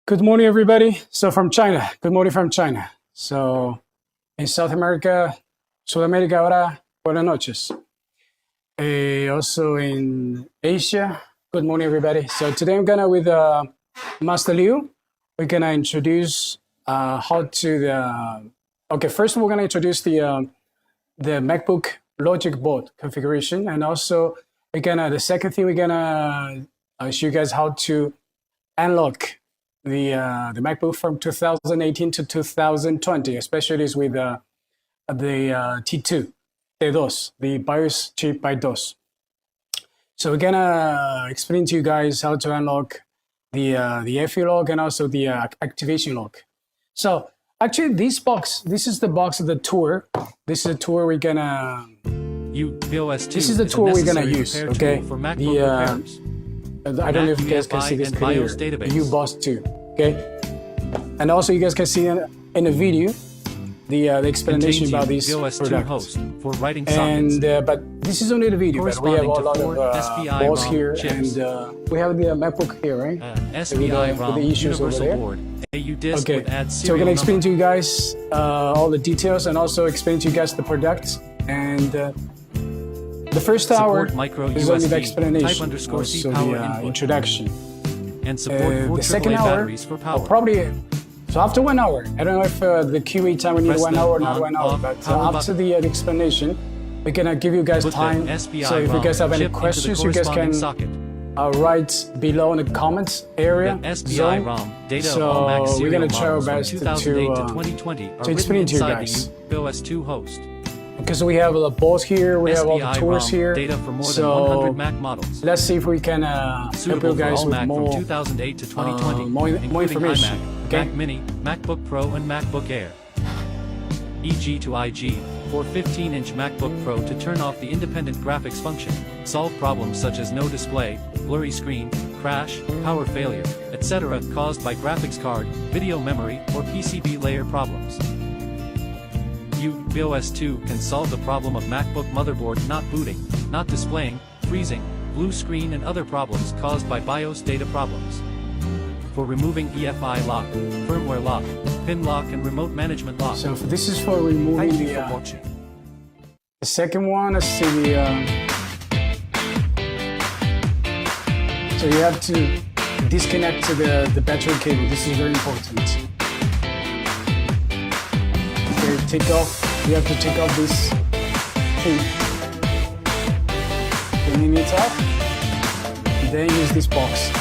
Good morning, everybody. So from China, good morning from China. So in South America, Sudamérica ahora, buenas noches. Also in Asia, good morning, everybody. So today I'm gonna with Master Liu. We're gonna introduce how to okay. First, we're gonna introduce the MacBook logic board configuration, and also the second thing we're gonna show you guys how to unlock the MacBook from 2018 to 2020, especially with the T2, T2, the BIOS chip by DOS. So we're gonna explain to you guys how to unlock the EFI lock and also the activation lock. So actually, this is the box of the tour. This is the tour we're gonna. U-BOS2 this is the tour we're gonna use. Okay. For MacBook I don't know if you guys can see this clear. U-BOS2. Okay. And also, you guys can see in the video the explanation about this product. Host for writing and but this is only the video. But we have a lot of balls here, and we have the MacBook here, right? SPI with the issues over there. Board. AU disk Okay. So we're gonna explain to you guys all the details and also explain to you guys the products and. The first hour is only the explanation, so the introduction. And support the second hour, for power. Probably, so after 1 hour, I don't know if the QA time we need 1 hour or not 1 hour, but after the explanation, we're gonna give you guys time. So if you guys have any questions, you guys can write below in the comments area. So we're gonna try our best to explain to you guys. U-BOS2 host. Because we have the balls here, we have all the tours here. Data for more than 100 Mac models. Let's see if we can help you guys with Mac more, from 2008 to 2020, more information. iMac, Okay? Mac Mini, MacBook Pro, and MacBook Air. EG to IG for 15-inch MacBook Pro to turn off the independent graphics function, solve problems such as no display, blurry screen, crash, power failure, etc. caused by graphics card, video memory, or PCB layer problems. U-BOS2 can solve the problem of MacBook motherboard not booting, not displaying, freezing, blue screen and other problems caused by BIOS data problems. For removing EFI lock, firmware lock, pin lock and remote management lock. So this is for removing the second one, let's see so you have to disconnect to the battery cable. This is very important. Take off, you have to take off this thing. Cleaning it up, and then use this box.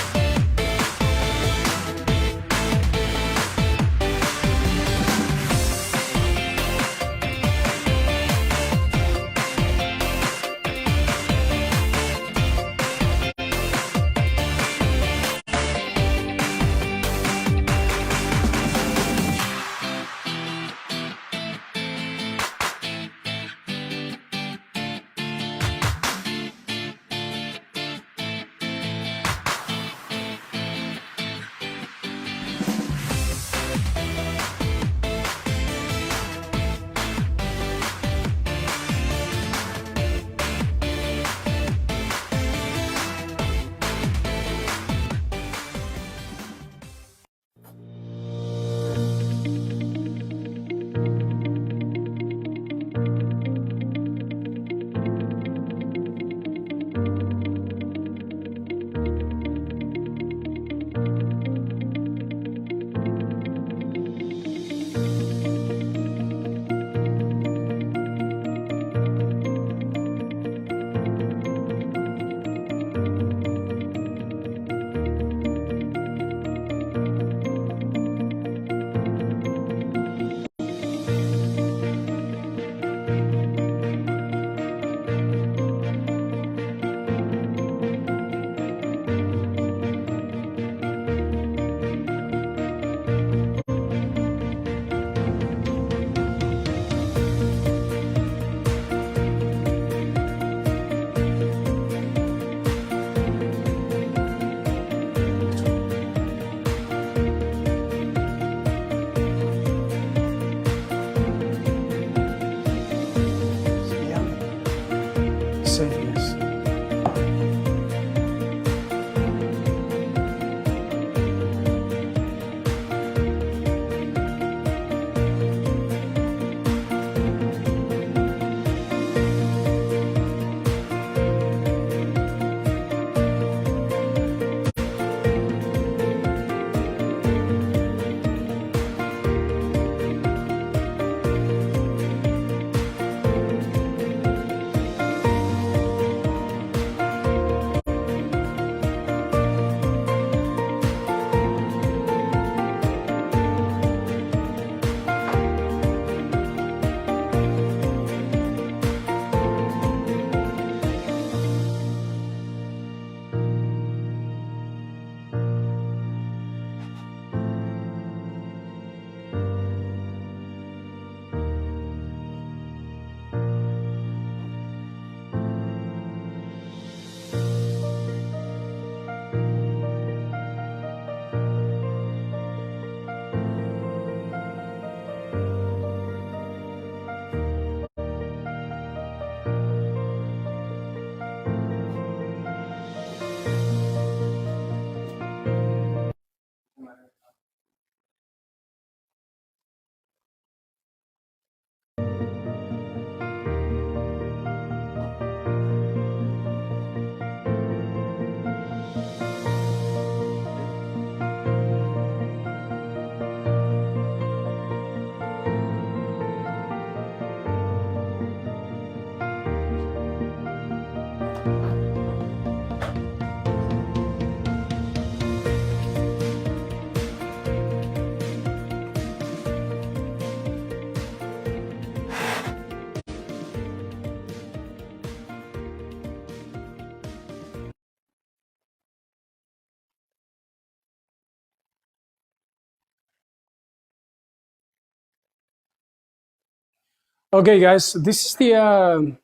Okay, guys, this is the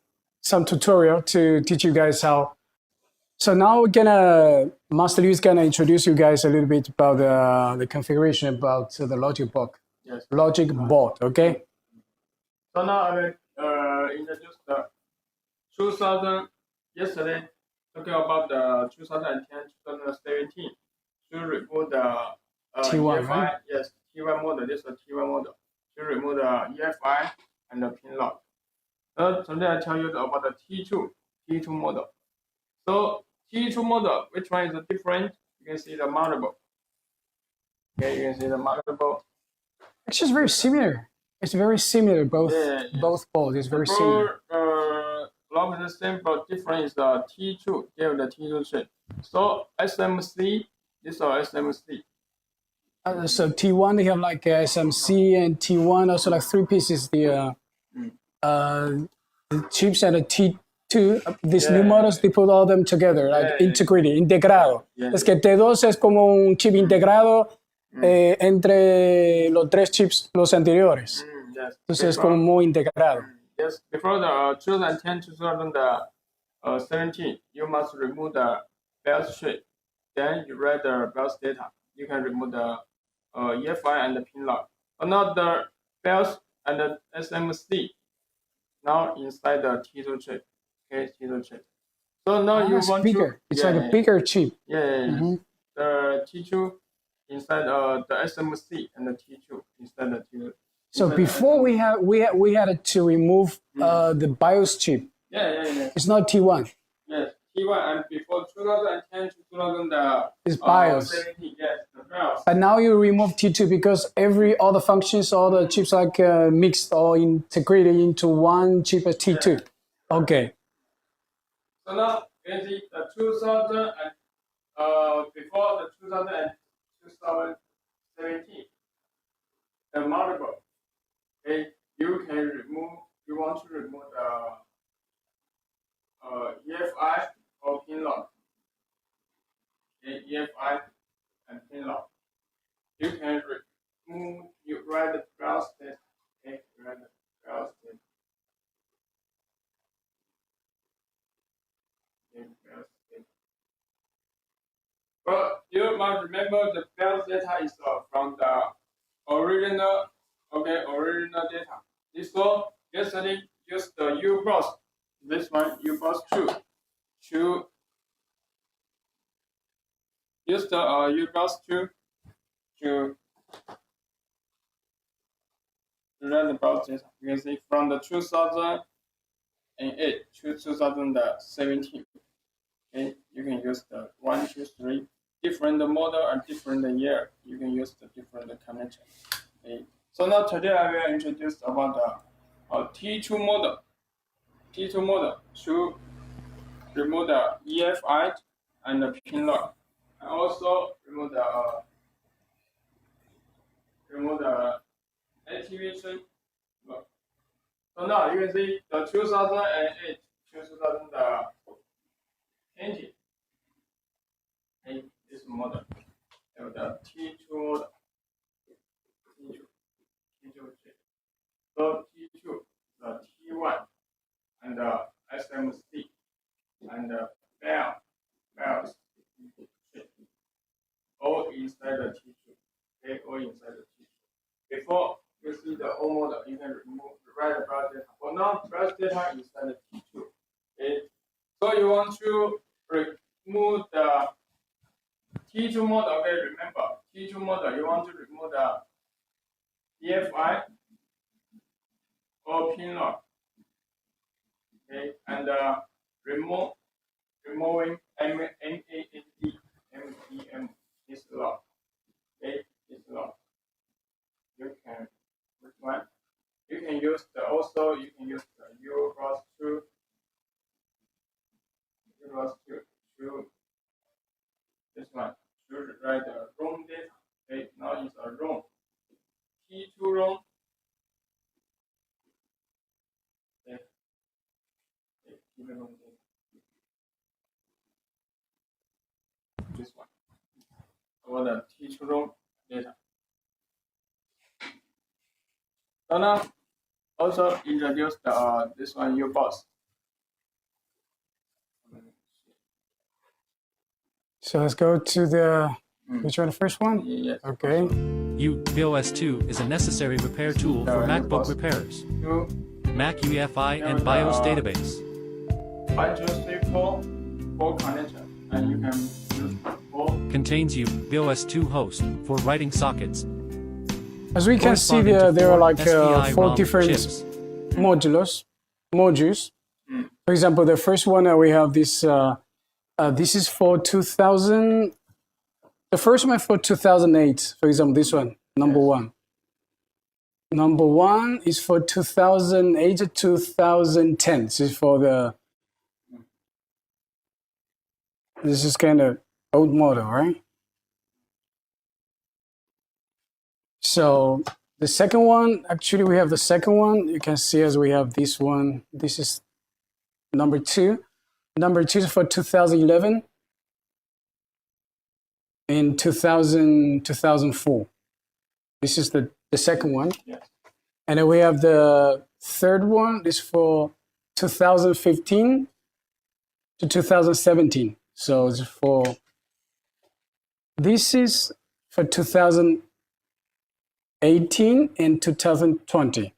some tutorial to teach you guys how. So now Master Liu is gonna introduce you guys a little bit about the configuration about the logic board. Yes. Logic board, okay? So now I will introduce the 2000. Yesterday, talking about the 2010-2017. To remove the T1, EFI, right? yes, T1 model. This is the T1 model. To remove the EFI and the pin lock. Today I tell you about the T2 model. So T2 model, which one is different? You can see the motherboard. Okay, you can see the motherboard. It's just very similar. It's very similar. Both boards is very similar. Along the same but different is the T2. Give the T2 chip. So SMC, this is SMC. So T1 they have like SMC, and T1 also like three pieces. The chips and the T2. These new models they put all them together, like integrated, integrado. Es que T2 es como un chip integrado entre los tres chips los anteriores. Entonces es como muy integrado. Yes, before the 2010-2017, you must remove the BIOS chip. Then you write the BIOS data. You can remove the EFI and the pin lock. But not the BIOS and the SMC. Now inside the T2 chip. Okay, T2 chip. So now you want bigger. to. It's like a bigger chip. Yeah. The T2 inside the SMC and the T2 inside the T2. So before we had to remove the BIOS chip. Yeah. It's not T1. Yes, T1 and before 2010 to 2017. It's BIOS. Yes, the BIOS. But now you remove T2 because all the functions, all the chips like mixed or integrated into one chip as T2. Yeah. Okay. So now you can see the 2000 and before the 2000 and 2017, the motherboard. Okay, you want to remove the EFI or pin lock. Okay, EFI and pin lock. You can remove, you write the BIOS data. Okay, write the BIOS data. Okay, BIOS data. But you must remember the BIOS data is from the original data. This one yesterday used the U-BOS. This one U-BOS2. Use the U-BOS2 to run the BIOS data. You can see from the 2008 to 2017. Okay, you can use the 1, 2, 3 different model and different year. You can use the different connection. Okay. So now today I will introduce about the T2 model. T2 model to remove the EFI and the pin lock, and also remove the activation lock. So now you can see the 2008 to 2020. Okay, this model, the T2 model. So T2, the T1, and the SMC, and the BIOS, all inside the T2. Okay, all inside the T2. Before you see the whole model, you can write the BIOS data. For now, BIOS data inside the T2. Okay, so you want to remove the T2 model. Okay, remember T2 model. You want to remove the EFI or pin lock. Okay, and removing MAND, this lock. Okay, this lock. You can which one? You can use the U-BOS2. To this one to write the ROM data. Okay, now it's a ROM. T2 ROM. This one. Or the T2 ROM data. So now, also introduced this one U-BOS. So let's go to the, which one, the first one? Yes. Okay. U-BOS2 is a necessary repair tool for MacBook repairers. Mac UEFI and BIOS database. 1, 2, 3, 4, 4 connector, and you can use 4. Contains U-BOS2 host for writing sockets. As we can see, there are like 4 different modules. For example, the first one we have this. This is for 2000. The first one for 2008. For example, this one, number one. Number one is for 2008 to 2010. This is for the. This is kind of old model, right? So the second one, actually, we have the second one. You can see as we have this one. This is number 2. Number 2 is for 2011 and 2004. This is the second one. Yes. And then we have the third one. This is for 2015 to 2017. So it's for, this is for 2018 and 2020.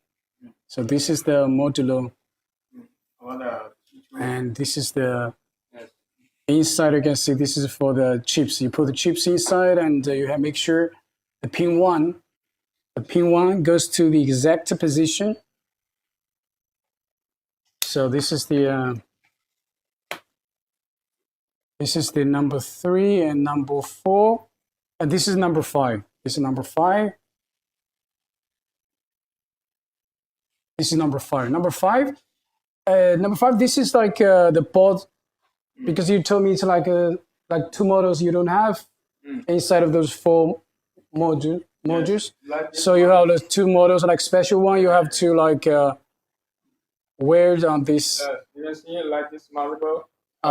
So this is the modulo. And this is the inside. You can see this is for the chips. You put the chips inside, and you have make sure the pin 1, goes to the exact position. So this is the number 3 and number 4, and this is number 5. This is number 5. This is number 5. Number 5. Number 5, this is like the board, because you told me it's like 2 models you don't have inside of those 4 modules. Like so you have the 2 models, like special one. You have to like wear on this. You can see like this motherboard.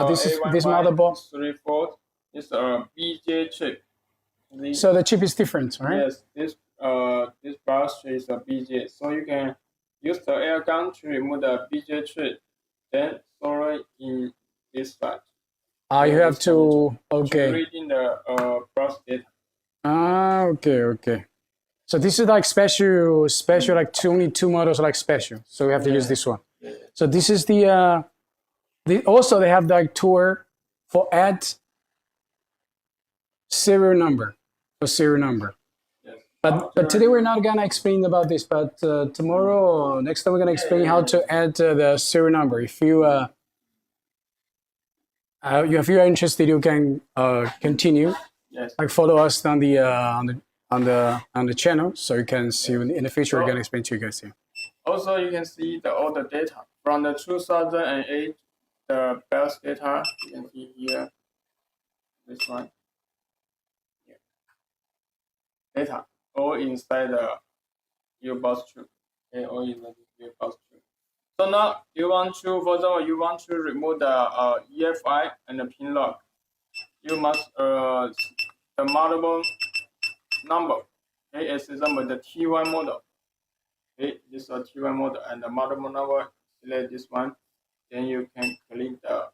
This motherboard. 3/4 is a BJ chip. So the chip is different, right? Yes, this BIOS chip is a BJ, so you can use the air gun to remove the BJ chip, then store it in this side. You have to, okay. To read in the BIOS data. Okay. So this is like special, like only 2 models like special. So we have to use this one. Yeah. So this is the also they have like tour for add serial number, Yes. But today we're not gonna explain about this. But tomorrow or next time we're gonna explain how to add the serial number. If you if you are interested, you can continue. Yes. Like follow us on the channel, so you can see in the future. We're gonna explain to you guys here. Also, you can see all the data from the 2008. The BIOS data you can see here. This one. Yeah. Data all inside the U-BOS2. Okay, all in the U-BOS2. So now you want to, for example, you want to remove the EFI and the pin lock. You must the motherboard number. Okay, as example, the T1 model. Okay, this is a T1 model, and the motherboard number. Select this one. Then you can click the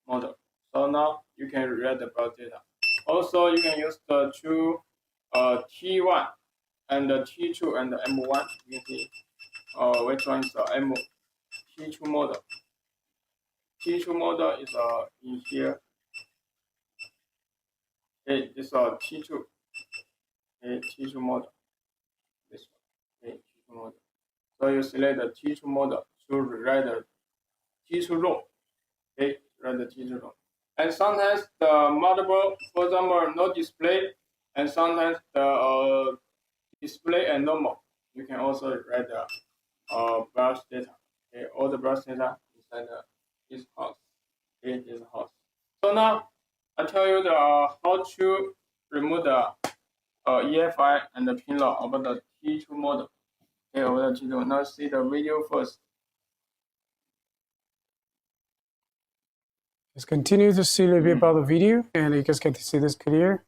model. So now you can read the BIOS data. Also, you can use the 2 T1 and the T2 and the M1. You can see which one is the T2 model. T2 model is in here. Okay, this is T2. Okay, T2 model. This one. Okay, T2 model. So you select the T2 model to write the T2 ROM. Okay, write the T2 ROM. And sometimes the motherboard, for example, no display, and sometimes the display and normal. You can also write the BIOS data. Okay, all the BIOS data inside this house. Okay, this house. So now I tell you how to remove the EFI and the pin lock over the T2 model. Okay, over the T2. Now see the video first. Let's continue to see a little bit about the video, and you guys get to see this clear.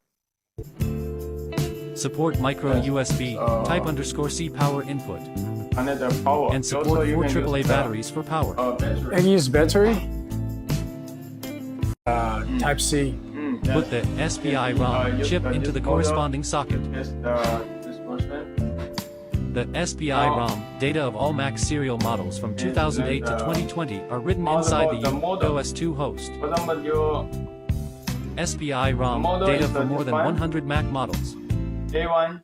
Support micro USB Type_C power input. Another power. And support 4 AAA batteries for power. Battery. And use battery. Type C. Put the SPI ROM chip into the corresponding socket. Yes, this version. The SPI ROM data of all Mac serial models from 2008 to 2020 are written inside the U-BOS2 host. For example, your SPI ROM data for more than 100 Mac models. A1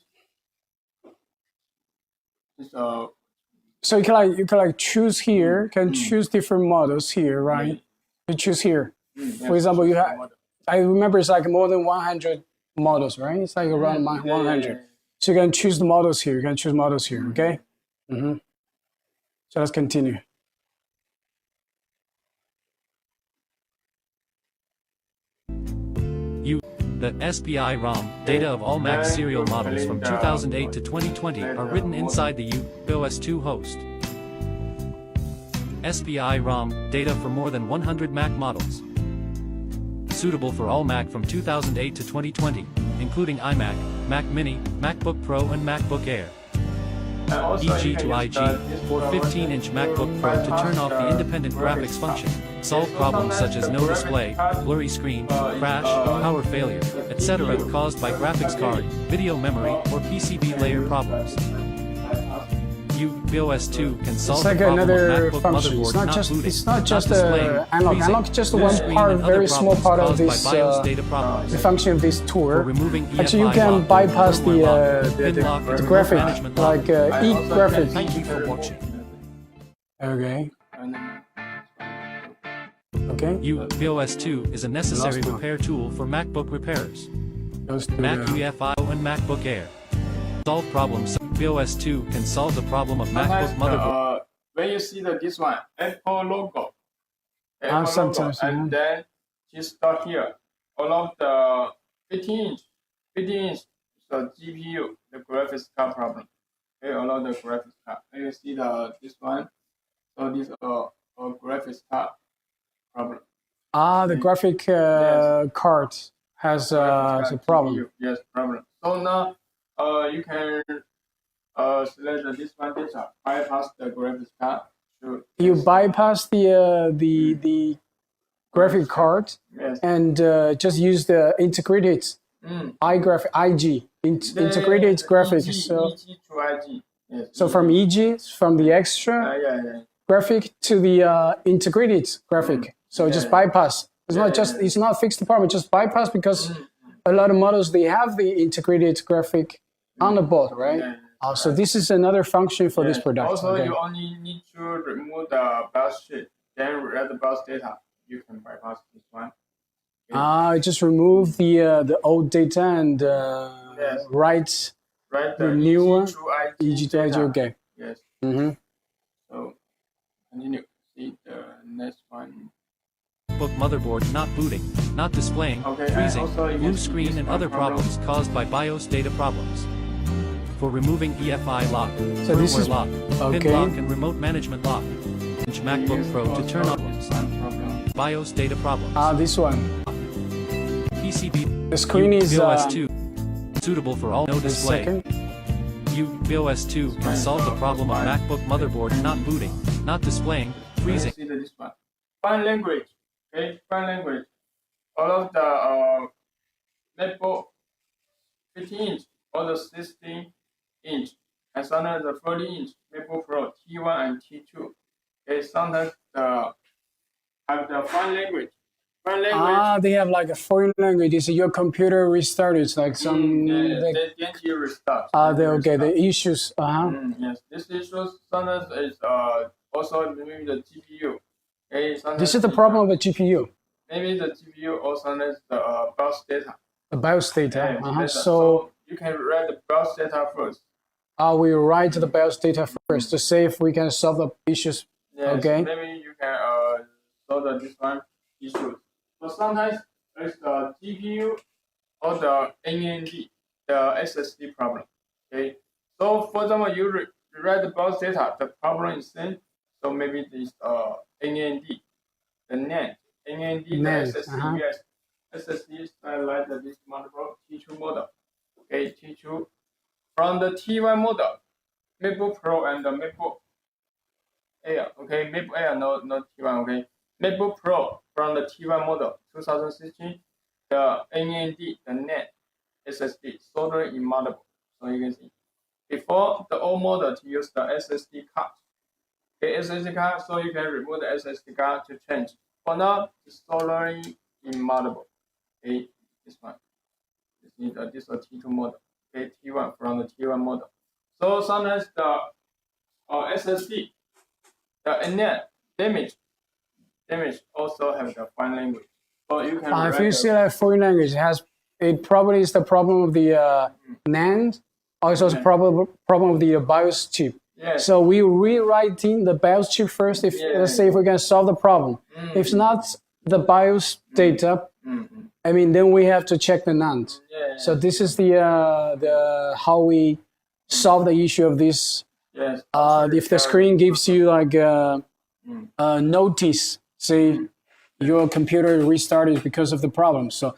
is So you can like choose here, can choose different models here, right? You choose here. For example, you have, I remember it's like more than 100 models, right? It's like around 100. So you can choose the models here. You can choose models here, okay? So let's continue. The SPI ROM data of all Mac serial models from 2008 to 2020 are written inside the U-BOS2 host. SPI ROM data for more than 100 Mac models. Suitable for all Mac from 2008 to 2020, including iMac, Mac Mini, MacBook Pro and MacBook Air. EG to IG, for 15-inch MacBook Pro to turn off the independent graphics function, solve problems such as no display, blurry screen, crash, power failure, etc. caused by graphics card, video memory, or PCB layer problems. U-BOS2 can solve It's like the problem another of MacBook function. motherbood It's not just displaying, analog. freezing, Analog is just blue one screen, part, and other very small problems part of caused by this BIOS data problems. the function of this For tour. removing Actually, you EFI can lock, bypass the firmware lock, pin lock, and remote graphic, management lock. like e-graphic. Thank you for watching. Okay. Okay. U-BOS2 is a necessary repair tool for MacBook repairers. Goes to Mac the- EFI and MacBook Air. Solve problems. U-BOS2 can solve the problem of MacBook motherboard. When you see this one, Apple logo, sometimes, and then you start here. All of the 15-inch is the GPU, the graphics card problem. Okay, all of the graphics card. And you see this one. So this a graphics card problem. the graphic card has a problem. GPU, yes, problem. So now you can select this one data, bypass the graphics card. You bypass the graphic card Yes. and just use the integrated integrated graphics. So, EG to IG. Yes. so from EG, from the extra yeah. graphic to the integrated graphic. So just bypass. It's not just it's not fixed department. Just bypass because a lot of models they have the integrated graphic on the board, right? So this is another function for this product. Also, okay. you only need to remove the BIOS sheet, then read the BIOS data. You can bypass this one. Just remove the old data and write the new one. EG to IG. EG to IG, data. okay. Yes. Mm-hmm. So continue. See the next one. MacBook motherboard not booting, not displaying, freezing, blue screen and other problems caused by BIOS data problems. For removing EFI lock, So this is- lock, okay. pin lock and remote management lock. MacBook Pro to turn off BIOS data problems. This one. PCB The screen is U-BOS2 suitable for all no display. second. U-BOS2 can solve the problem of MacBook motherboard not booting, not displaying, freezing. See this one. Fine language. Okay, fine language. All of the MacBook 15-inch or the 16-inch, and sometimes the 40-inch MacBook Pro T1 and T2. Okay, sometimes have the fine language. Fine language. They have like a foreign language. So your computer restarted. It's like some. Then you restart. The issues. Yes, this issue sometimes is also maybe the GPU. Okay, This is the problem with the GPU. Maybe the GPU or sometimes the BIOS data. The BIOS data. Data. So you can read the BIOS data first. we write the BIOS data first to see if we can solve the issues. Yes, Okay. Maybe you can solve this one issue. So sometimes it's the GPU or the NAND, the SSD problem. Okay. So for example, you read the BIOS data, the problem is same. So maybe this NAND, the NAND, the SSD, yes. SSD is like this motherboard T2 model. Okay, T2. From the T1 model, MacBook Pro and the MacBook Air. Okay, MacBook Air, not T1. Okay, MacBook Pro from the T1 model 2016, the NAND, the NAND SSD soldered in motherboard. So you can see before the old model to use the SSD card. Okay, SSD card, so you can remove the SSD card to change. For now, it's soldering in motherboard. Okay, this one. This is a T2 model. Okay, T1 from the T1 model. So sometimes the SSD, the NAND damage also have the foreign language. So you can. If you see like foreign language, it probably is the problem of the NAND. Also, it's problem of the BIOS chip. Yes. So we rewriting the BIOS chip first. Let's say if we can solve the problem. If not the BIOS data, I mean, then we have to check the NAND. So this is the how we solve the issue of this. Yes. If the screen gives you like a notice, say your computer restarted because of the problem. So,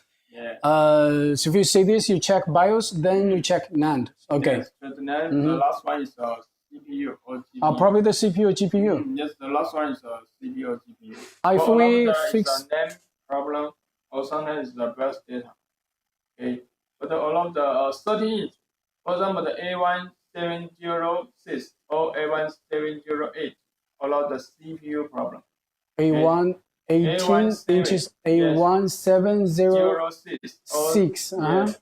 so if you see this, you check BIOS, then you check NAND. Okay. Yes, the NAND, the last one is CPU or GPU. Probably the CPU or GPU. Yes, the last one is CPU or GPU. If we fix the NAND problem, or sometimes it's the BIOS data. Okay, but all of the 13-inch, for example, the A1706 or A1708, all of the CPU problem. A1 18 inches, A1706. Yes,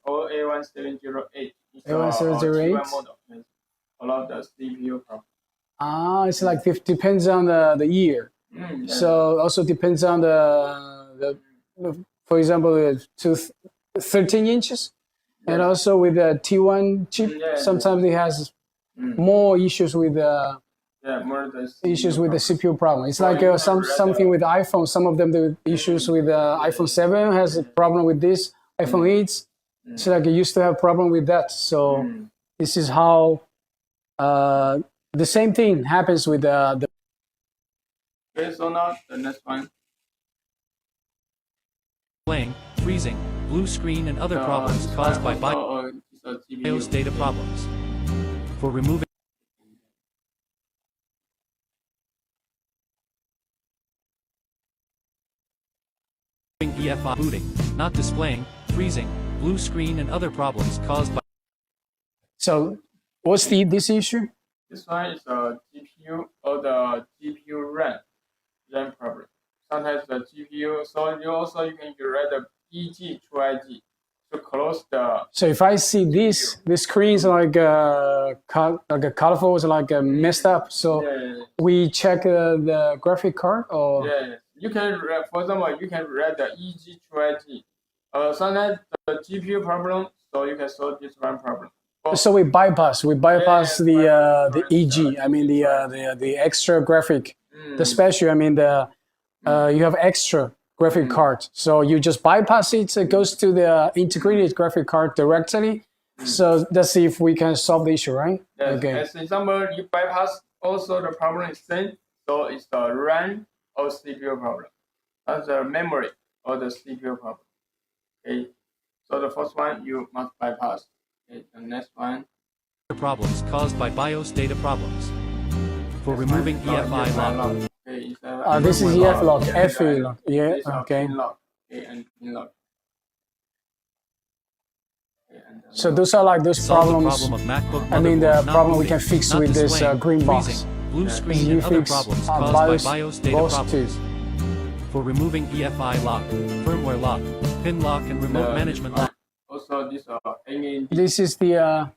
or A1708. A1708. All of the CPU problem. It's like it depends on the year. So also depends on the for example, to 13 inches, and also with the T1 chip, sometimes it has more issues with the CPU problem. It's like something with iPhone. Some of them the issues with iPhone 7 has a problem with this. iPhone 8, it's like it used to have problem with that. So this is how the same thing happens with the. Okay, so now the next one. Playing, freezing, blue screen and other problems caused by BIOS data problems. For removing EFI booting, not displaying, freezing, blue screen and other problems caused by. So what's this issue? This one is a GPU or the GPU RAM problem. Sometimes the GPU, so you can write the EG to IG to close the. So if I see this screen is like colorful, is like messed up. So we check the graphic card or. You can read, for example, you can read the EG to IG. Sometimes the GPU problem, so you can solve this one problem. So we bypass the EG. I mean the extra graphic, the special. I mean you have extra graphic card. So you just bypass it. It goes to the integrated graphic card directly. So let's see if we can solve the issue, right? Yes. Okay. As example, you bypass also the problem is same. So it's the RAM or CPU problem. That's the memory or the CPU problem. Okay. So the first one you must bypass. Okay. The next one. Problems caused by BIOS data problems. For removing EFI lock. Okay, this is EF lock, FE lock. Yeah. Okay. And pin lock. So those are like those problems. Problem of MacBook I mean the problem we booting, can fix with this green box. freezing, blue screen and other problems caused by BIOS data problems. For removing EFI lock, firmware lock, pin lock and remote management lock. Also this This is the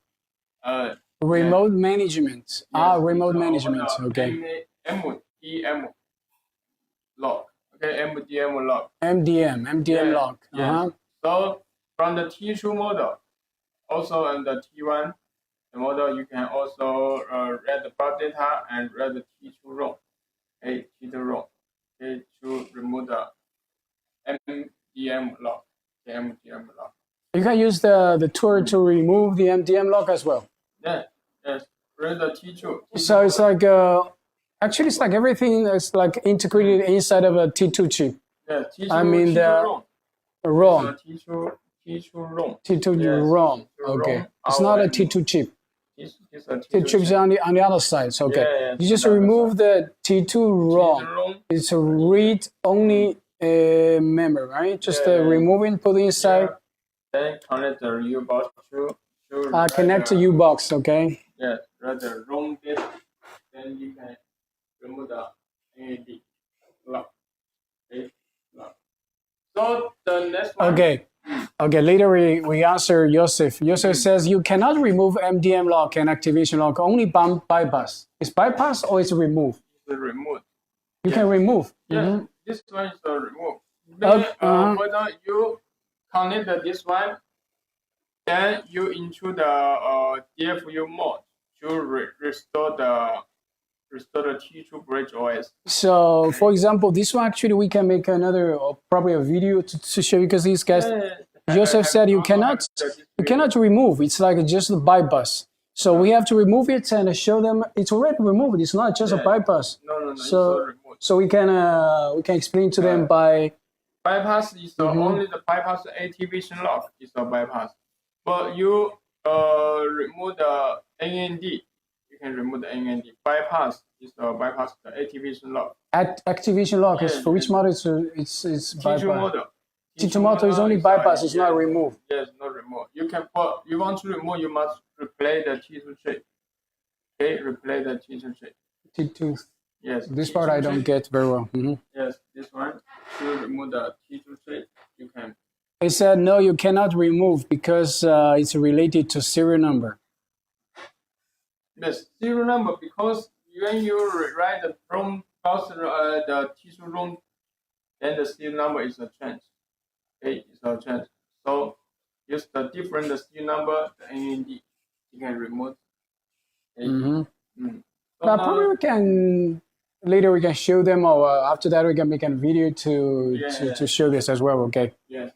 remote management. Remote management. Okay. MDM lock. Okay, MDM lock. MDM lock. So from the T2 model, also in the T1 the model, you can also read the bar data and read the T2 ROM. Okay, T2 ROM. Okay, to remove the MDM lock. The MDM lock. You can use the tool to remove the MDM lock as well. Yes. Read the T2. So it's like actually it's like everything is like integrated inside of a T2 chip. Yeah, T2, I mean T2 the ROM. T2 T2 ROM. T2 Yes, ROM. T2 Okay. ROM, It's not a our T2 chip. This is a T2 T2 chip is chip. on the other side. So, okay. Yeah, You just on the other remove side. the T2 ROM. T2 ROM. It's a read-only memory, right? Just removing, putting inside. Then connect the U-BOS2 Connect to U-Box, okay? Yeah, write the ROM disk. Then you can remove the NAD lock. Okay, lock. So the next one. Okay. Okay, later we answer Joseph. Joseph says you cannot remove MDM lock and activation lock, only bypass. It's bypass or it's remove? The remote. You can remove. Yeah, this one is the remove. Then, for example, you connect this one, then you into the DFU mode to restore the T2 bridge OS. So, for example, this one actually we can make another probably a video to show you because these guys. Joseph said you cannot remove. It's like just a bypass. So we have to remove it and show them it's already removed. It's not just a bypass. No. So we can explain to them by bypass is only the bypass activation lock is a bypass. But you remove the NAND. You can remove the NAND. Bypass is the bypass the activation lock. Activation lock is for which model? It's bypass. T2 model. T2 model is only bypass. It's not remove. Yes, not remove. You can put. You want to remove. You must replace the T2 chip. Okay, replace the T2 chip. T2. Yes. This part I don't get very well. Yes, this one. To remove the T2 chip, you can. They said no, you cannot remove because it's related to serial number. Yes, serial number because when you rewrite the ROM the T2 ROM, then the serial number is a change. Okay, it's a change. So use the different serial number, the NAND, you can remove. Okay. So but probably we can later we can show them, or after that we can make a video to show this as well. Okay. Yes.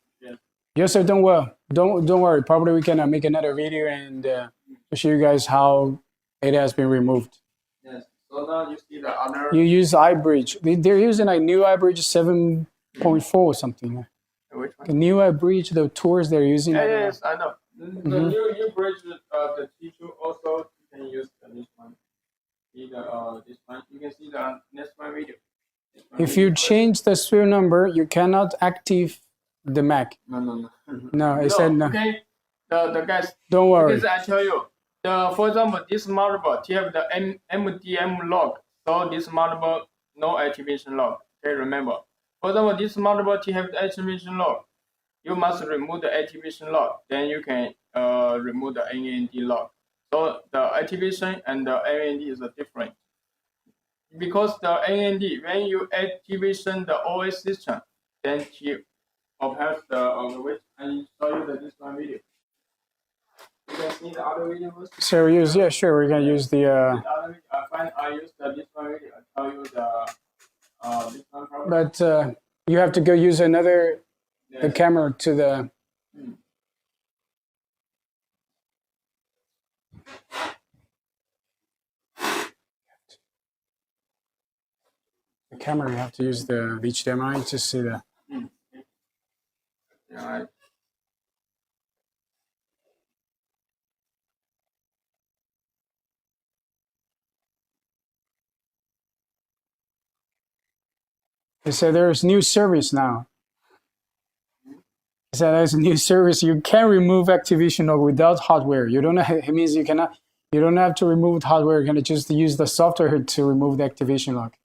Joseph, don't worry. Probably we can make another video and to show you guys how it has been removed. Yes. So now you see the other. You use iBridge. They're using a new iBridge 7.4 or something. Which one? The new iBridge, the tools they're using. Yes, I know. The new bridge, the T2 also you can use this one. This one. You can see the next one video. If you change the serial number, you cannot active the Mac. No. No, it said no. Okay. The guys. Don't worry. Because I tell you, for example, this motherboard, you have the MDM lock. So this motherboard, no activation lock. Okay, remember. For example, this motherboard, you have the activation lock. You must remove the activation lock. Then you can remove the NAND lock. So the activation and the NAND is different. Because the NAND, when you activation the OS system, then you perhaps the which I show you this one video. You can see the other videos. So yeah, sure, we're gonna use the. I use this one video. I tell you this one problem. But you have to go use another the camera to the. The camera, you have to use the HDMI to see the. Yeah. They said there's new service now. They said there's a new service. You can remove activation lock without hardware. You don't have, it means you cannot. You don't have to remove hardware. You're gonna just use the software to remove the activation lock.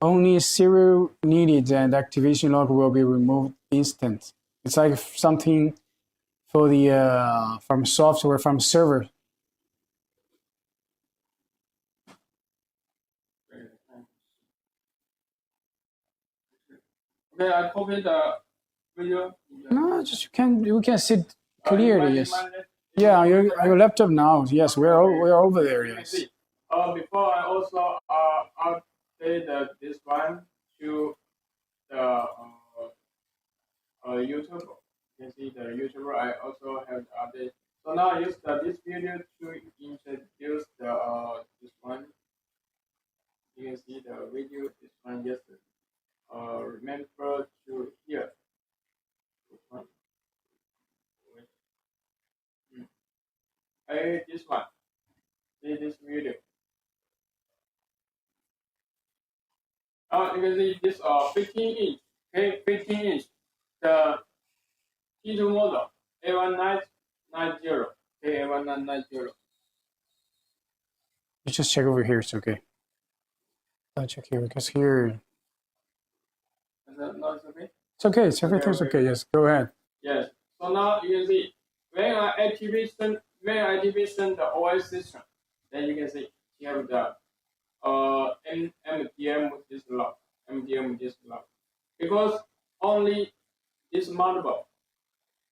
Only serial needed and activation lock will be removed instant. It's like something for the from software from server. Okay, I copied the video. No, just you can see it clearly. Yes. Yeah, your laptop now. Yes, we're over there. Yes. Before I also update this one to the YouTube. You can see the YouTuber. I also have the update. So now I use this video to introduce the this one. You can see the video. This one yesterday. Remember to here. This one. See this video. You can see this 15 inch. Okay, 15 inch. The T2 model A1990. Okay, A1990. You just check over here. It's okay. I'll check here because here. Is that not okay? It's okay. It's everything's okay. Yes, go ahead. Yes. So now you can see when I activation the OS system, then you can see you have the MDM this lock, because only this motherboard,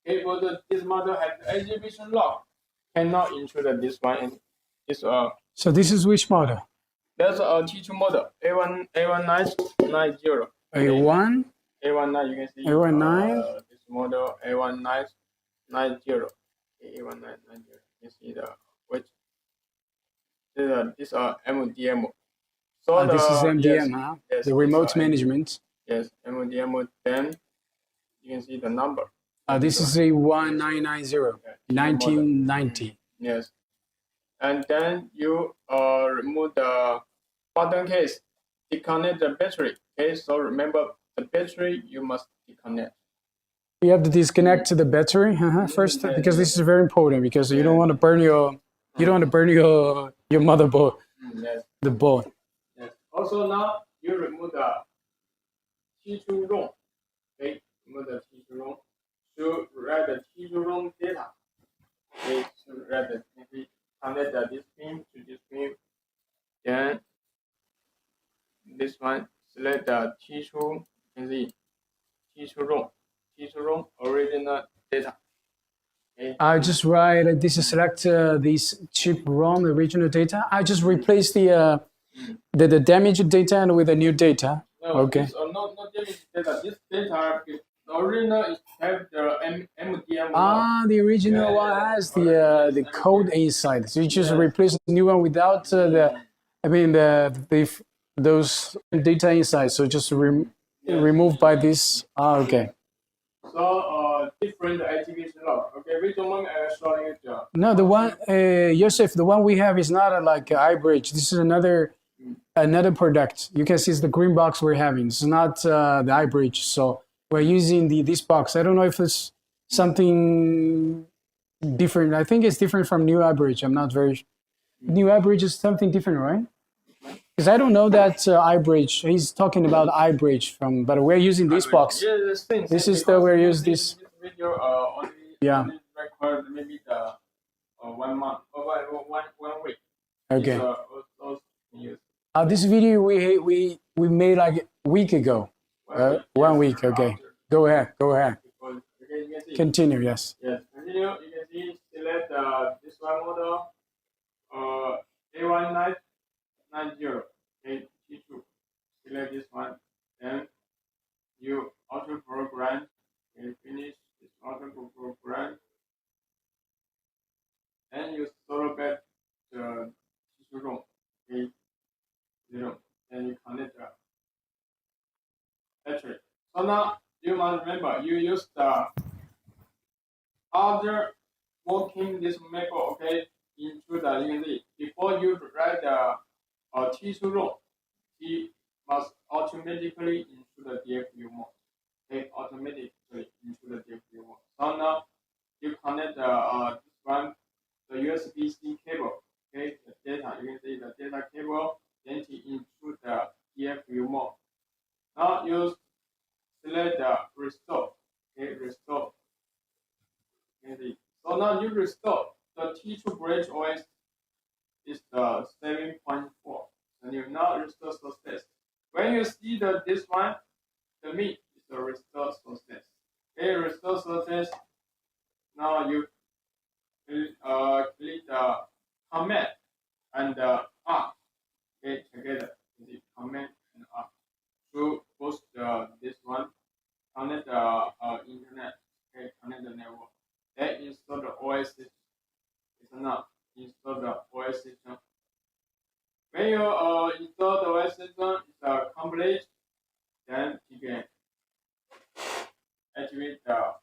okay, for this motherboard has the activation lock, cannot intrude this one and this So this is which model? That's a T2 model A1990. A1. A19 you can see A19. this model A1990. A1990. You see the which this MDM. So This is MDM, yes, huh? yes, The remote management. Yes, MDM. Then you can see the number. This is a 1990, 1990. Yes, and then you remove the button case, disconnect the battery. Okay, so remember the battery you must disconnect. You have to disconnect the battery first because this is very important because you don't want to burn your motherboard, Yes. the board. Yes. Also now you remove the T2 ROM. Okay, remove the T2 ROM to write the T2 ROM data. Okay, to write the connect this pin to this pin. Then this one select the T2. You can see T2 ROM original data. Okay. I just write this is select this chip ROM original data. I just replace the damaged data and with the new data. No, okay. This, not damaged data. This data is the original is have the MDM. The original one has the code inside. So you just replace the new one without those data inside. So just remove by this. Okay. So different activation log. Okay, which one I showing you? No, the one Joseph, the one we have is not like iBridge. This is another product. You can see it's the green box we're having. It's not the iBridge. So we're using this box. I don't know if it's something different. I think it's different from new iBridge. I'm not very. New iBridge is something different, right? Because I don't know that iBridge. He's talking about iBridge from, but we're using this box. Yeah, this is the we're use this. Video only record maybe the 1 month or 1 week. Okay. This video we made like a week ago. 1 week. Okay. Go ahead. Continue. Yes. Yes. Continue. You can see select this one model A1990. Okay, T2. Select this one. Then you auto program. Okay, finish this auto program. Then you solo back the T2 ROM. Okay, 0. Then you connect the battery. So now you must remember you use the other working this MacBook, okay, into the unit. Before you write the T2 ROM, it must automatically into the DFU mode. Okay, automatically into the DFU mode. So now you connect this one, the USB-C cable. Okay, the data. You can see the data cable then into the DFU mode. Now you select the restore. Okay, restore. Okay, so now you restore the T2 Bridge OS is the 7.4. And you now restore success. When you see this one, the mean is the restore success. Okay, restore success. Now you click the command and R. Okay, together. The command and R to boost this one. Connect the internet. Okay, connect the network. Then install the OS system. It's enough. Install the OS system. When you install the OS system, it's complete. Then you can activate the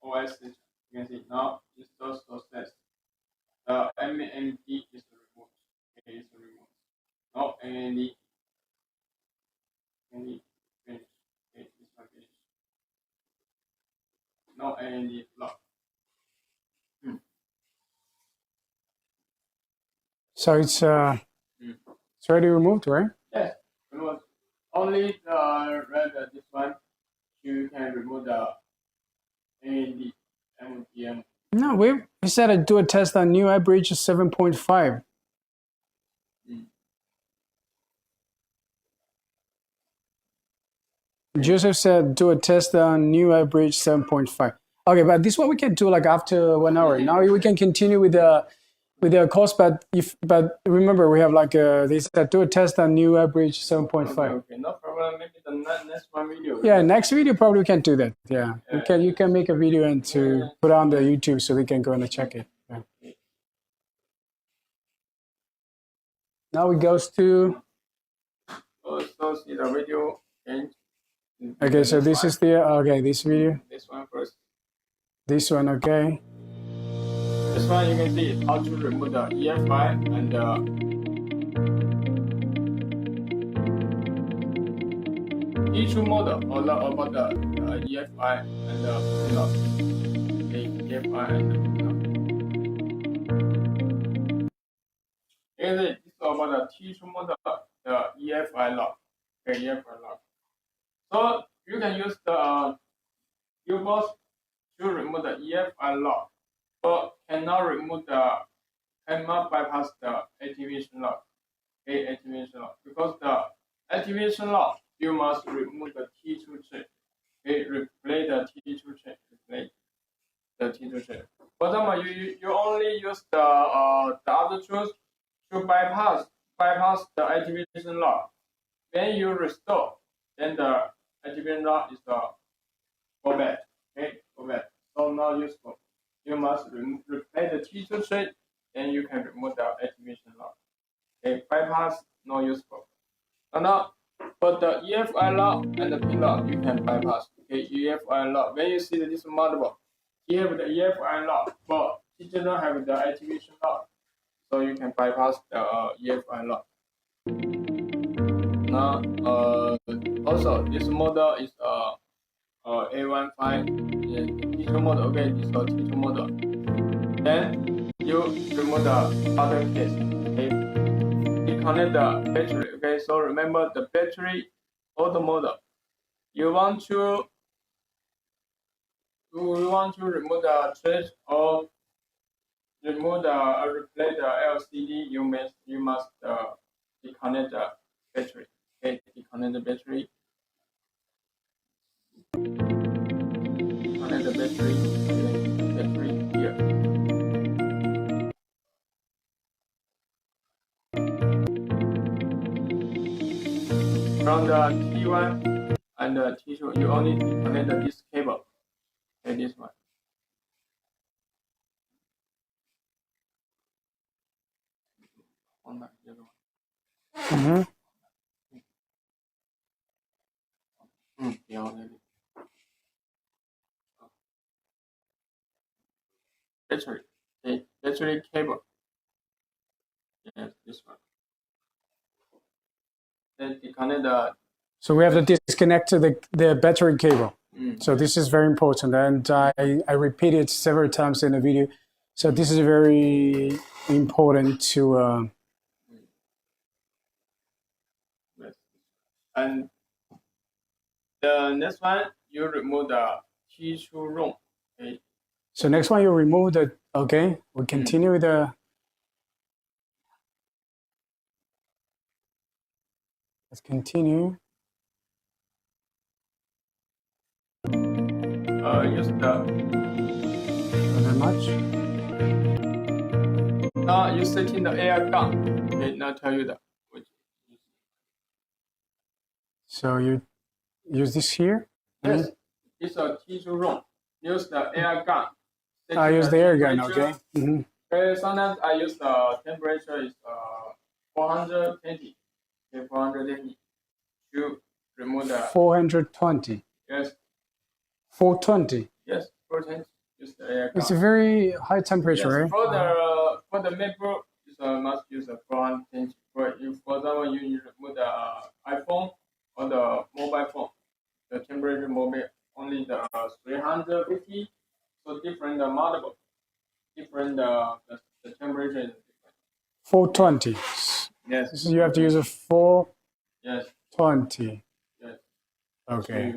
OS system. You can see now install success. AMD is removed. Okay, it's removed. Now AMD finish. Okay, this one finish. Now AMD lock. So it's already removed, right? Yes, remove. Only the red this one you can remove the AMD MDM. No, we said to do a test on new average 7.5. Joseph said do a test on new average 7.5. Okay, but this one we can do like after 1 hour. Now we can continue with the course, but remember we have like they said do a test on new average 7.5. Okay, no problem. Maybe the next one video. Yeah, next video probably we can do that. Yeah, you can make a video and to put on the YouTube so they can go and check it. Yeah. Now it goes to. Also see the video. Okay, so this is this video. This one first. This one, okay. This one you can see how to remove the EFI and each model all about the EFI and the pin-lock. Okay, EFI and the pin-lock. And this is about the T2 model, the EFI lock. Okay, EFI lock. So you can use the U-BOS to remove the EFI lock, but cannot bypass the activation lock. Okay, activation lock. Because the activation lock, you must remove the T2 chip. Okay, replace the T2 chip. Replace the T2 chip. For example, you only use the other tools to bypass the activation lock. When you restore, then the activation lock is go back. Okay, go back. So not useful. You must replace the T2 chip, then you can remove the activation lock. Okay, bypass not useful. And now, but the EFI lock and the pin lock you can bypass. Okay, EFI lock. When you see this motherboard, you have the EFI lock, but it does not have the activation lock, so you can bypass the EFI lock. Now, also this model is A15 T2 model. Okay, this is T2 model. Then you remove the other case. Okay, disconnect the battery. Okay, so remember the battery or the model. You want to remove the trace or remove replace the LCD. You must disconnect the battery. Okay, disconnect the battery. Disconnect the battery. Battery here. From the T1 and the T2, you only disconnect this cable. Okay, this one. Battery. Okay, battery cable. Yes, this one. Then disconnect the. So we have to disconnect the battery cable. So this is very important, and I repeat it several times in the video. So this is very important to. Yes. And the next one, you remove the T2 ROM. Okay. So next one, you remove the. Okay, we continue with the. Let's continue. Use the. Not that much. Now you setting the air gun. Okay, now tell you that. So you use this here. Yes, it's a T2 ROM. Use the air gun. I use the air gun. Okay. Okay, sometimes I use the temperature is 420. Okay, 420 to remove the 420. Yes. 420. Yes, 420. Use the air gun. It's a very high temperature, yes, right? for the MacBook, you must use a 410. But if, for example, you remove the iPhone or the mobile phone, the temperature will be only the 350. So different motherboard, different the temperature is different. 420. Yes. So you have to use a 420. Yes. Okay.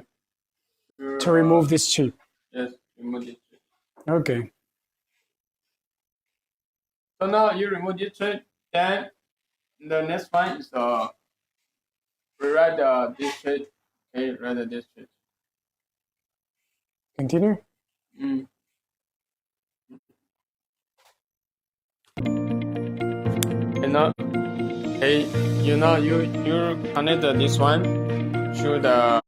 To To remove this chip. Yes, remove this chip. Okay. So now you remove this chip, then the next one is rewrite this chip. Okay, write this chip. Continue. And now, hey, you connect this one to the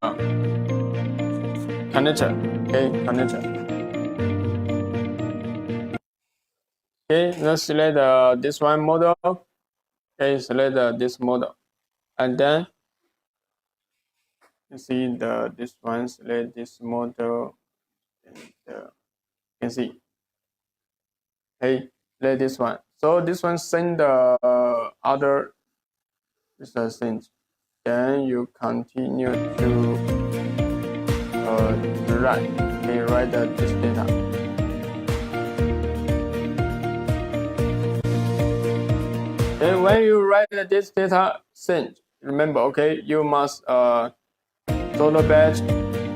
connector. Okay, connector. Okay, let's select this one model. Okay, select this model, and then you see this one. Select this model, and you can see. Hey, select this one. So this one send the other thing. Then you continue to write. Okay, write this data. And when you write this data send, remember, okay, you must solo batch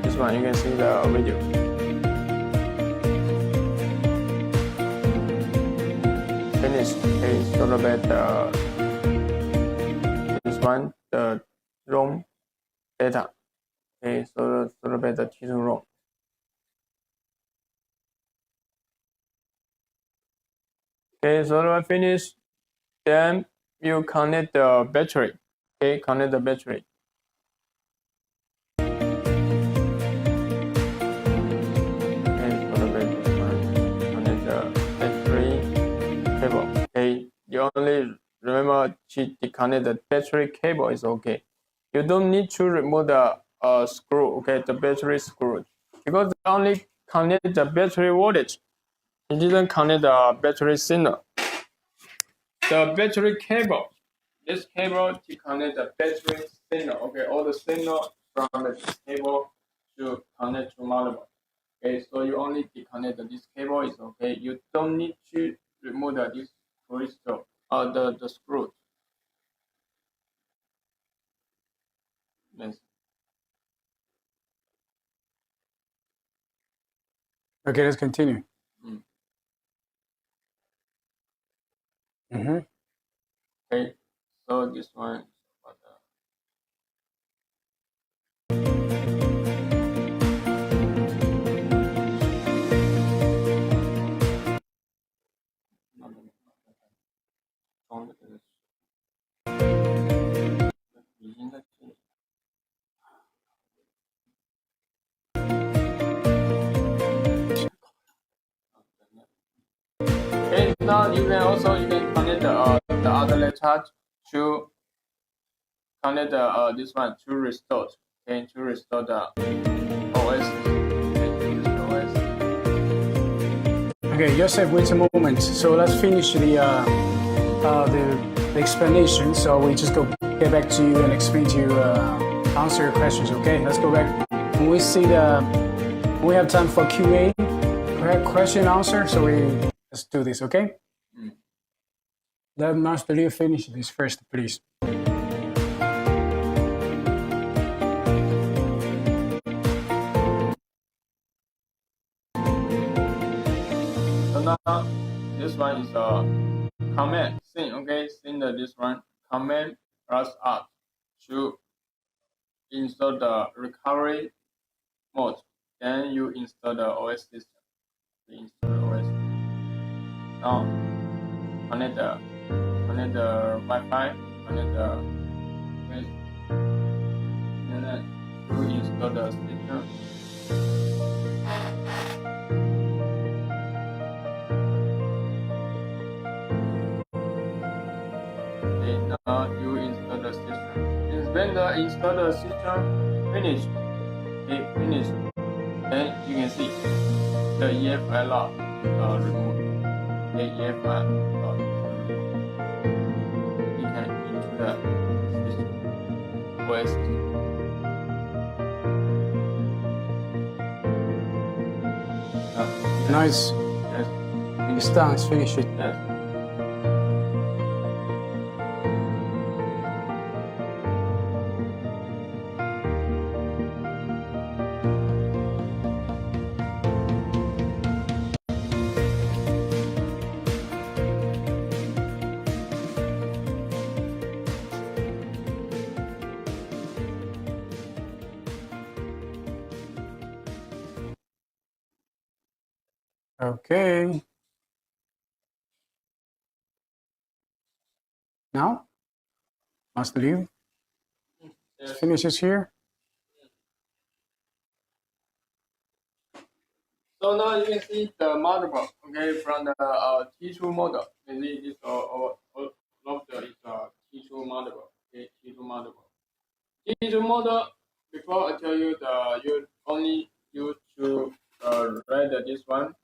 this one. You can see the video. Finish. Okay, solo batch this one, the ROM data. Okay, solo batch the T2 ROM. Okay, solo finish. Then you connect the battery. Okay, connect the battery. Okay, solo battery. Connect the battery cable. Okay, you only remember to disconnect the battery cable is okay. You don't need to remove the screw. Okay, the battery screw, because they only connect the battery voltage. It didn't connect the battery signal. The battery cable, this cable to connect the battery signal. Okay, all the signal from this cable to connect to motherboard. Okay, so you only disconnect this cable is okay. You don't need to remove this crystal or the screw. Yes. Okay, let's continue. Okay, so this one is about okay, now you can connect the other laptop to connect this one to restore. Okay, to restore the OS. Okay, Joseph, wait a moment. So let's finish the explanation. So we just get back to you and explain to you, answer your questions. Okay, let's go back. When we have time for QA, question answer. So let's do this. Okay. Let Master Leo finish this first, please. So now this one is a command. Okay, this one command plus R to install the recovery mode. Then you install the OS system. Install the OS. Now connect the Wi-Fi, connect the and then you install the system. Okay, now you install the system. When the install the system finish, then you can see the EFI log removed. The EFI log. the OS. Nice. Yes. It's done. It's finished. Yes. Okay. Now, must leave. Yes. Finishes here. So now you can see the motherboard, okay, from the T2 model. You can see this all of the is T2 motherboard, okay, T2 motherboard. T2 model, before I tell you you only use to read this one.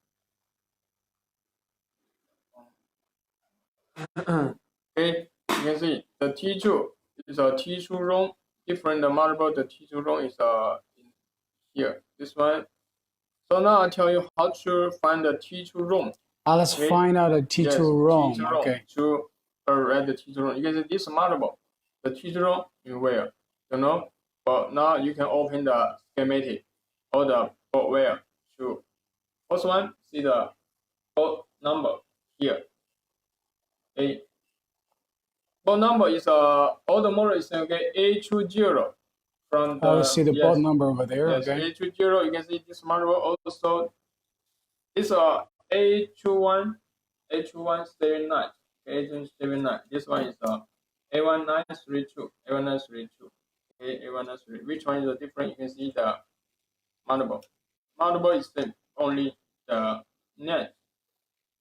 Okay, you can see the T2 is a T2 ROM. Different the motherboard, the T2 ROM is in here. This one. So now I'll tell you how to find the T2 ROM. Let's find out a T2 Yes, ROM. T2 ROM. Okay. To read the T2 ROM. You can see this motherboard. The T2 ROM in where? You know? But now you can open the schematic or the boardware to. First one, see the board number here. Okay. Board number is all the model is okay A20 from the. Let's see the board number over there. Yes, Okay. A20. You can see this motherboard also. It's A21, A2179, A2179. This one is A1932, A1932, okay, A1932. Which one is the different? You can see the motherboard. Motherboard is same, only the net.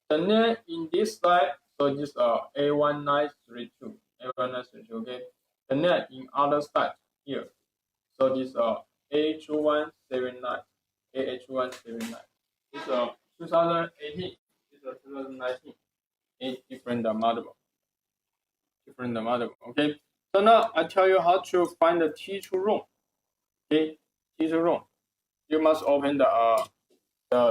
The net in this side, so this A1932, A1932. Okay. The net in other side here, so this A2179, A2179. It's 2018. It's 2019. It's different motherboard. Different motherboard. Okay. So now I tell you how to find the T2 ROM. Okay. T2 ROM. You must open the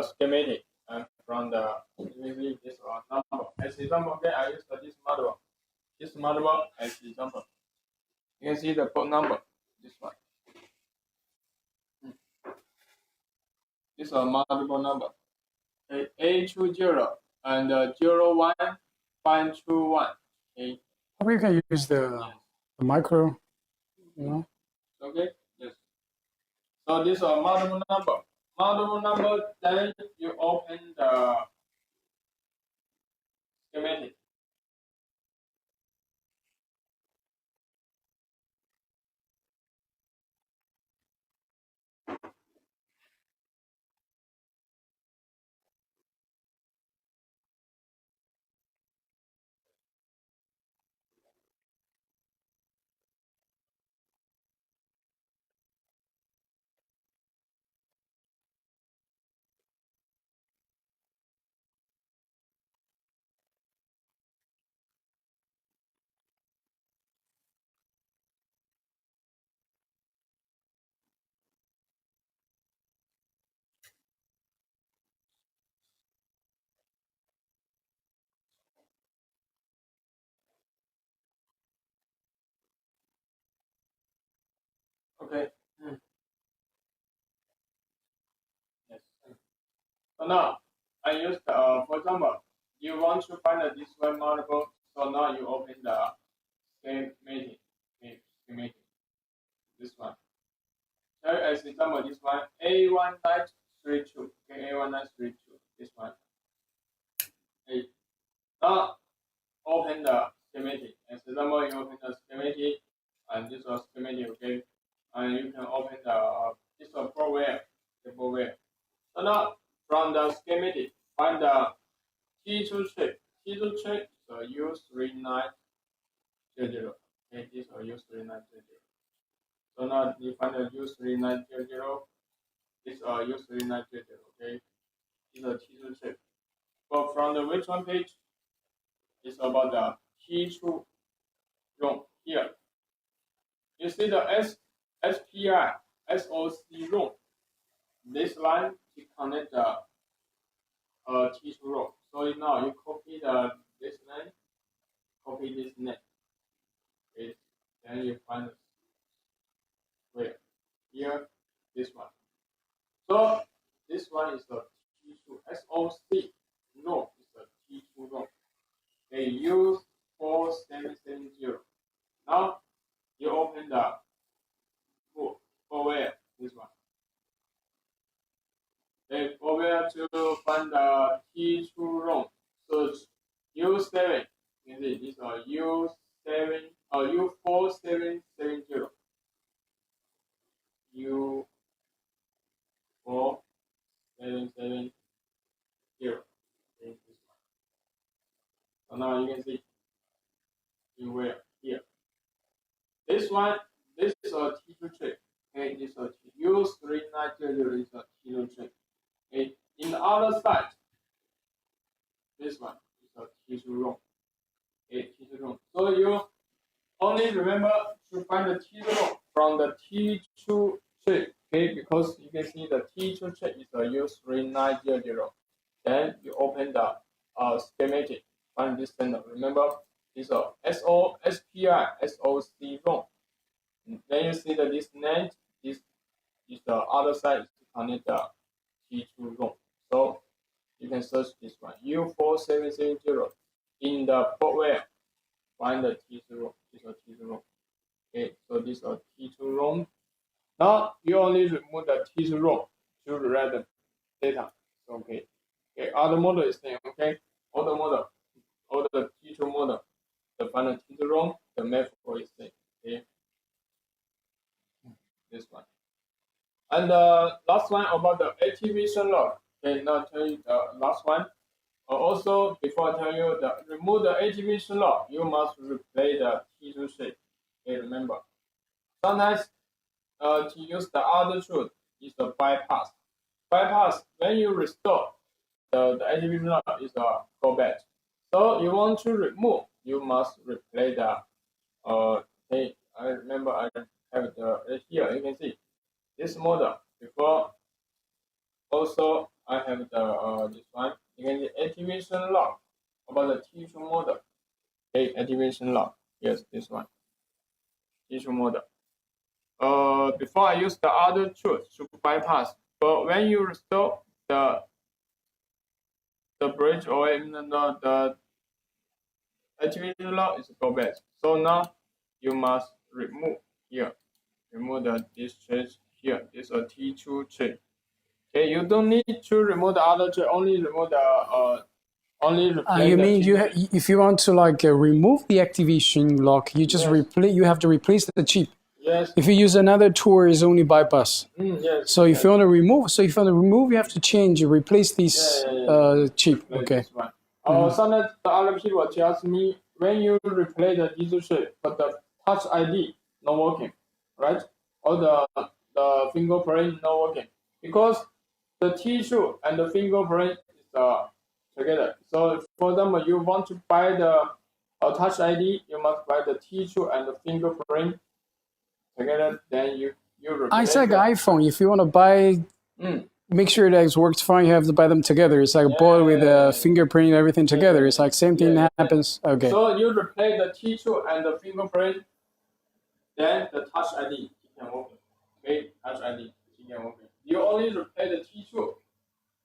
schematic and from the this number. As example, okay, I use this motherboard. This motherboard as example. You can see the port number. This one. This is a motherboard number. A20 and 01521. Okay. Or you can use the micro, you know. Okay. Yes. So this is a motherboard number. Motherboard number. Then you open the schematic. Okay. Yes. So now I use for example, you want to find this one motherboard. So now you open the schematic. Okay, schematic. This one. So as example, this one A1932. Okay, A1932. This one. Okay. Now open the schematic. As example, you open the schematic, and this was schematic. Okay, and you can open this one boardware. The boardware. So now from the schematic, find the T2 chip. T2 chip is U3900. Okay, this is U3900. So now you find the U3900. This is U3900. Okay, this is a T2 chip. But from the which one page? It's about the T2 ROM. here. You see the SPI, SOC ROM. This line to connect the T2 ROM. So now you copy this line, copy this net. Okay. Then you find the where here this one. So this one is the T2 SOC ROM is the T2 ROM. They use 4770. Now you open the book over this one. Then over to find the T2 ROM. Search U7. You can see these are U7 U4770. U4770. So now you can see you were here. This one, this is a T2 chip. Okay, this is a U3900 is a T2 chip. Okay, in the other side, this one is a T2 ROM. Okay, T2 ROM. So you only remember to find the T2 ROM from the T2 chip. Okay, because you can see the T2 chip is a U3900. Then you open the schematic. Find this channel. Remember, this is a SPI SOC ROM. Then you see that this net, this is the other side to connect the T2 ROM. So you can search this one U4770 in the portware. Find the T2 ROM. This is a T2 ROM. Okay, so this is a T2 ROM. Now you only remove the T2 ROM to read the data. Okay. Okay, other model is same. Okay, other model, all the T2 model, the final T2 ROM, the map is same. Okay, this one. And the last one about the activation log. Okay, now tell you the last one. Also, before I tell you the remove the activation log, you must replay the T2 shape. Okay, remember. Sometimes to use the other truth is the bypass. Bypass when you restore the activation log is a go back. So you want to remove, you must replay the okay, I remember I have the here you can see this model before. Also I have the this one. You can see activation log about the T2 model. Okay, activation log. Yes, this one. T2 model. Before I use the other truth to bypass, but when you restore the bridge or the activation log is go back. So now you must remove here. Remove this trace here. This is a T2 trace. Okay, you don't need to remove the other trace. Only remove the you mean if you want to like remove the activation lock, you just replace. You have to replace the chip. Yes. If you use another tool, it's only bypass. Yes. So if you want to remove, you have to change, replace this chip. Okay. Sometimes the other people tells me when you replace the digital chip, but the Touch ID not working, right? Or the fingerprint not working because the T2 and the fingerprint is together. So for example, you want to buy the Touch ID, you must buy the T2 and the fingerprint together. Then you replace. It's like iPhone. If you want to buy, make sure that it works fine. You have to buy them together. It's like a board with a fingerprint and everything together. It's like same thing happens. Okay. So you replace the T2 and the fingerprint, then the Touch ID can open. Okay, Touch ID can open. You only replace the T2,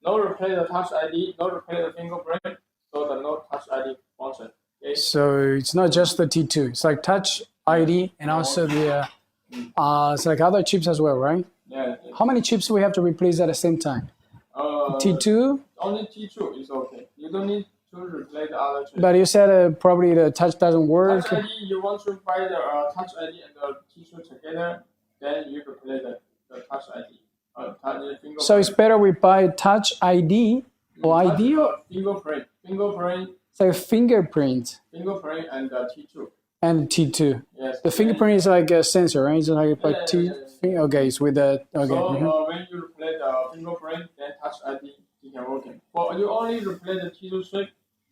no replace the Touch ID, no replace the fingerprint, so the no Touch ID function. Okay. So it's not just the T2. It's like Touch ID and also the it's like other chips as well, right? Yeah. How many chips do we have to replace at the same time? T2? Only T2 is okay. You don't need to replace the other chips. But you said probably the Touch doesn't work. Touch ID, you want to buy the Touch ID and the T2 together, then you replace the Touch ID. So it's better we buy Touch ID or ID or fingerprint. Fingerprint. It's like fingerprint. Fingerprint and T2. And T2. Yes. The fingerprint is like a sensor, right? It's like okay, it's with the okay. So when you replace the fingerprint, then Touch ID can work. But you only replace the T2 chip,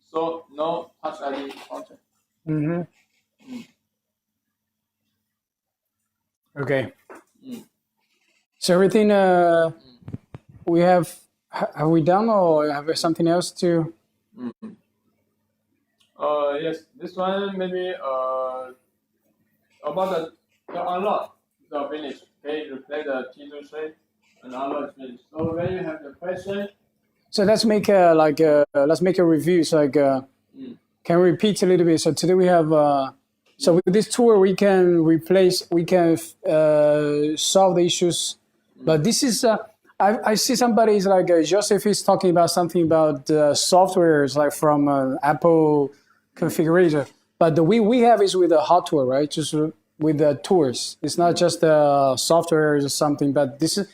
so no Touch ID function. Okay. Mm. So everything we have we done, or have we something else to? Mm. Yes, this one maybe about the unlock the finish. Okay, replace the T2 shape and unlock finish. So when you have the question, So let's make a let's make a review. So can we repeat a little bit? So today we have so with this tool we can solve the issues, but this is I see somebody is like Joseph is talking about something about softwares like from Apple configurator, but the we have is with the hardware, right? Just with the tools. It's not just the software or something, but this is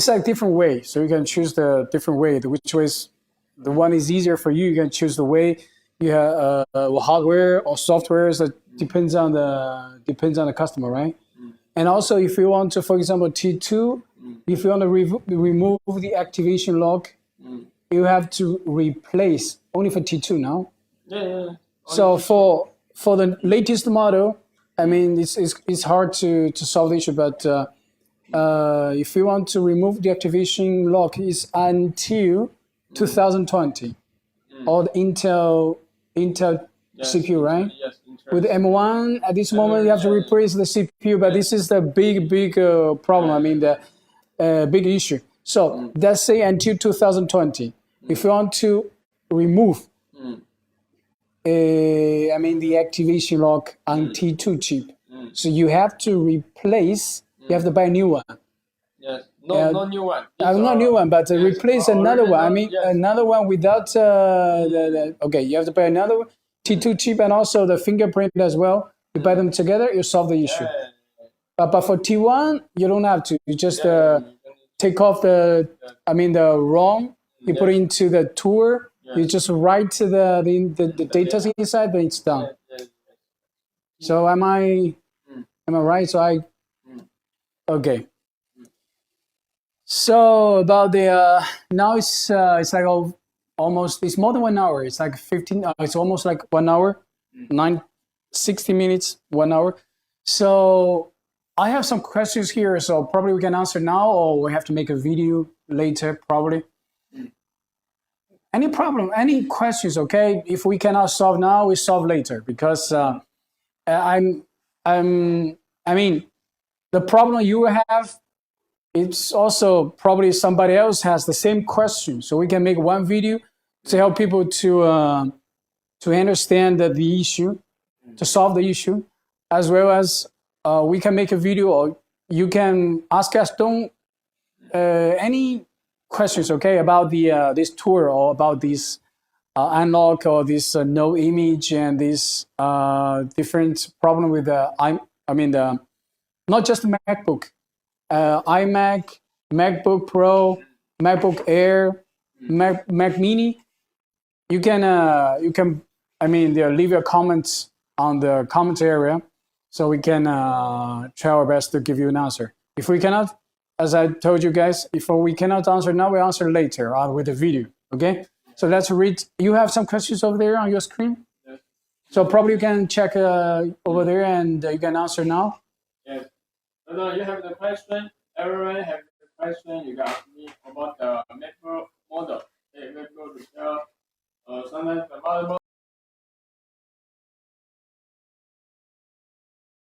a different way. So you can choose the different way, which ways the one is easier for you. You can choose the way you have hardware or software. That depends on the customer, right? And also, if you want to, for example, T2, if you want to remove the activation lock, you have to replace only for T2 now. yeah. So for the latest model, I mean, it's hard to solve the issue, but if you want to remove the activation lock, it's until 2020, or the Intel CPU, right? Yes, With M1, at this moment, you have to replace the CPU, but this is the big problem. I mean, the big issue. So let's say until 2020. If you want to remove, I mean, the activation lock on T2 chip, so you have to replace. You have to buy a new one. Yes, no new one. Not new one, but replace another one. I mean, another one without okay, you have to buy another one, T2 chip, and also the fingerprint as well. You buy them together, you solve the issue. But for T1, you don't have to. You just take off the ROM, you put it into the tool, you just write the data inside, then it's done. So am I right? So okay. So about the now it's like almost, it's more than 1 hour. It's like 15. It's almost like 1 hour, 60 minutes, 1 hour. So I have some questions here. So probably we can answer now, or we have to make a video later. Probably. Any problem? Any questions? Okay. If we cannot solve now, we solve later, because I mean, the problem you have, it's also probably somebody else has the same question. So we can make one video to help people to understand the issue, to solve the issue, as well as we can make a video, or you can ask us any questions, okay, about the this tour, or about this unlock, or this no image, and this different problem with the not just the MacBook. iMac, MacBook Pro, MacBook Air, Mac Mini. You can leave your comments on the comment area, so we can try our best to give you an answer. If we cannot, as I told you guys, if we cannot answer now, we answer later with the video. Okay. So let's read. You have some questions over there on your screen. Yes. So probably you can check over there, and you can answer now. Yes. No, you have the question. Everyone have the question. You got me about the MacBook model. Okay, MacBook, sometimes the motherboard.